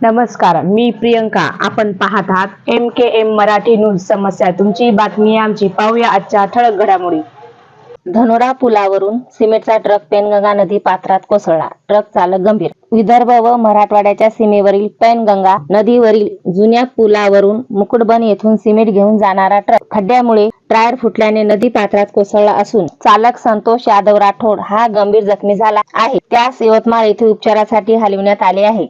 नमस्कार, मी प्रियंका. आपण पाहत आहात MKM मराठी न्यूज. समस्या तुमची, बातमी आमची. पाहूया आजच्या ठळक घडामोडी. धनोरा पुलावरून सिमेंटचा ट्रक पेनगंगा नदी पात्रात कोसळला. ट्रक चालक गंभीर. विदर्भ व मराठवाड्याच्या सीमेवरील पेनगंगा नदीवरील जुन्या पुलावरून मुकुटबन येथून सिमेंट घेऊन जाणारा ट्रक खड्ड्यामुळे टायर फुटल्याने नदी पात्रात कोसळला असून चालक संतोष यादव राठोड हा गंभीर जखमी झाला आहे. त्यास यवतमाळ येथे उपचारासाठी हलविण्यात आले आहे.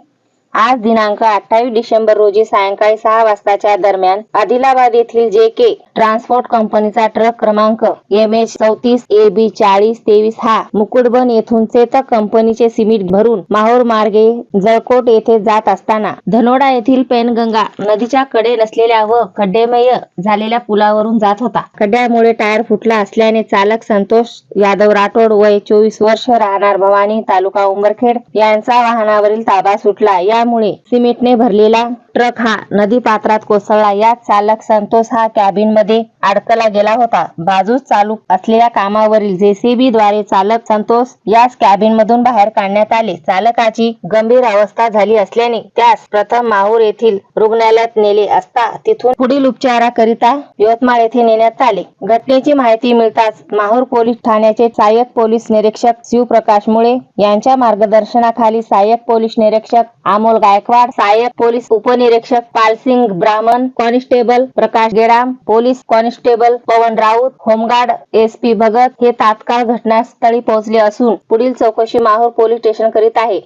आज दिनांक 28 डिसेंबर रोजी सायंकाळी 6 वाजताच्या दरम्यान आदिलाबाद येथील JK ट्रान्सपोर्ट कंपनीचा ट्रक क्रमांक MH 34 AB 4023 हा मुकुटबन येथून चेतक कंपनीचे सिमेंट भरून माहूर मार्गे जळकोट येथे जात असताना धनोडा येथील पेनगंगा नदीच्या कडे नसलेल्या व खड्डेमय झालेल्या पुलावरून जात होता. खड्ड्यामुळे टायर फुटला असल्याने चालक संतोष यादव राठोड वय 24 वर्ष राहणार भवानी तालुका उंबरखेड यांचा वाहनावरील ताबा सुटला. यामुळे सिमेंटने भरलेला ट्रक हा नदी पात्रात कोसळला. यात चालक संतोष हा कॅबिन मध्ये अडकला गेला होता. बाजूस चालू असलेल्या कामावरील JCB द्वारे चालक संतोष यास कॅबिन मधून बाहेर काढण्यात आले. चालकाची गंभीर अवस्था झाली असल्याने त्यास प्रथम माहूर येथील रुग्णालयात नेले असता तिथून पुढील उपचाराकरिता यवतमाळ येथे नेण्यात आले. घटनेची माहिती मिळताच माहूर पोलीस ठाण्याचे सहाय्यक पोलीस निरीक्षक शिवप्रकाश मुळे यांच्या मार्गदर्शनाखाली सहाय्यक पोलीस निरीक्षक अमोल गायकवाड, सहाय्यक पोलीस उपनिरीक्षक पालसिंग ब्राह्मण, कॉन्स्टेबल प्रकाश गेडाम, पोलीस कॉन्स्टेबल पवन राऊत, होमगार्ड SP भगत हे तात्काळ घटनास्थळी पोहोचले असून पुढील चौकशी माहूर पोलीस स्टेशन करीत आहे.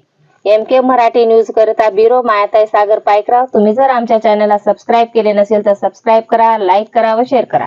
MK मराठी न्यूज करिता ब्युरो मायाताई सागर पायकराव. तुम्ही जर आमच्या चॅनलला सबस्क्राईब केले नसेल तर सबस्क्राईब करा, लाईक करा व शेअर करा.